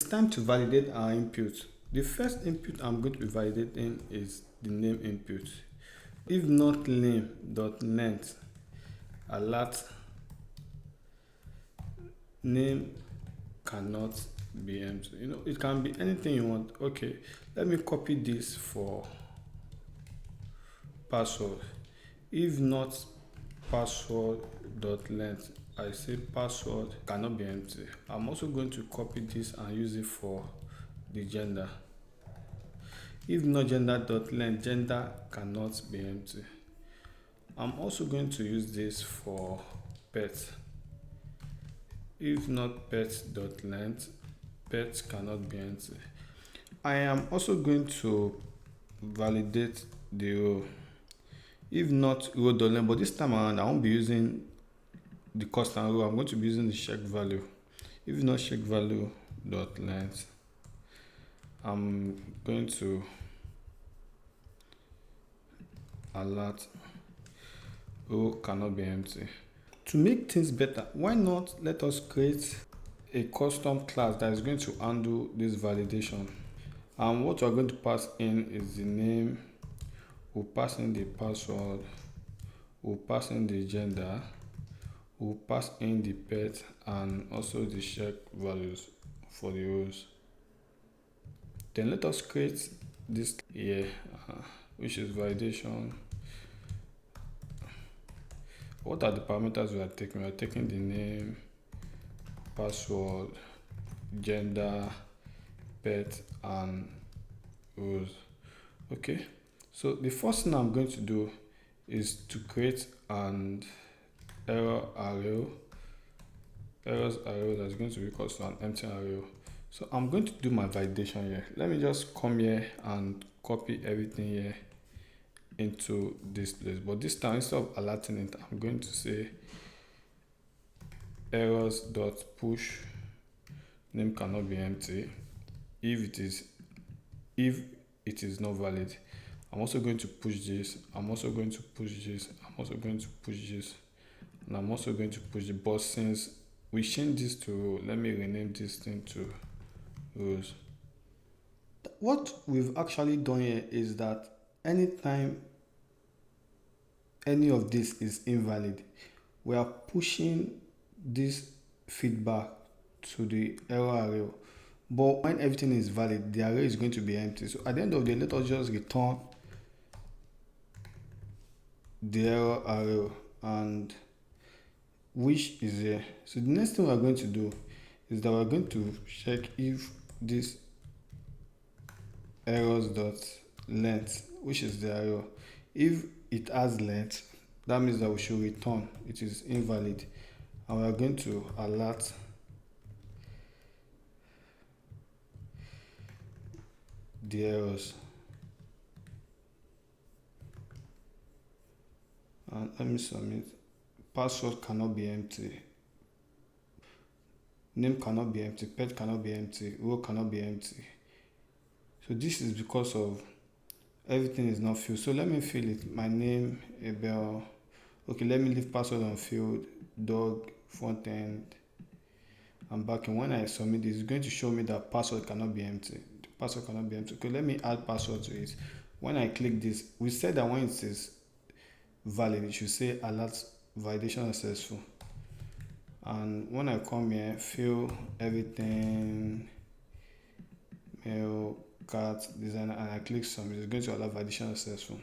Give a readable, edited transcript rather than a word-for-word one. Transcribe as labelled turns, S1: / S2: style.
S1: time to validate our input. The first input I'm going to be validating is the name input. If not name.length alert name cannot be empty. It can be anything you want. Okay, let me copy this for password. If not password.length, I say password cannot be empty. I'm also going to copy this and use it for the gender. If not gender.length, gender cannot be empty. I'm also going to use this for pet. If not pet.length, pet cannot be empty. I am also going to validate the row. If not row.length, but this time around I won't be using the constant row. I'm going to be using the check value. If not check value.length, I'm going to alert row cannot be empty. To make things better, why not let us create a custom class that is going to handle this validation? And what we're going to pass in is the name, we'll pass in the password, we'll pass in the gender, we'll pass in the pet, and also the check values for the rows. Then let us create this here, which is validation. What are the parameters we are taking? We are taking the name, password, gender, pet, and rows. Okay, so the first thing I'm going to do is to create an errors array that's going to be equal to an empty array. So I'm going to do my validation here. Let me just come here and copy everything here into this place, but this time instead of alerting it, I'm going to say errors.push name cannot be empty if it is not valid. I'm also going to push this, I'm also going to push this, I'm also going to push this, and I'm also going to push the but since we change this to row, let me rename this thing to rows. What we've actually done here is that anytime any of this is invalid, we are pushing this feedback to the error array. But when everything is valid, the array is going to be empty. So at the end of the day, let us just return the error array and which is here. So the next thing we are going to do is that we're going to check if this errors.length, which is the error, if it has length, that means that we should return it is invalid, and we are going to alert the errors. And let me submit. Password cannot be empty, name cannot be empty, pet cannot be empty, row cannot be empty. So this is because of everything is not filled. So let me fill it. My name, Abel. Okay, let me leave password unfilled, dog, front end, and back end. When I submit this, it's going to show me that password cannot be empty. The password cannot be empty. Okay, let me add password to it. When I click this, we said that when it is valid, it should say alert validation successful. And when I come here, fill everything, mail, cat, designer, and I click submit, it's going to allow validation successful.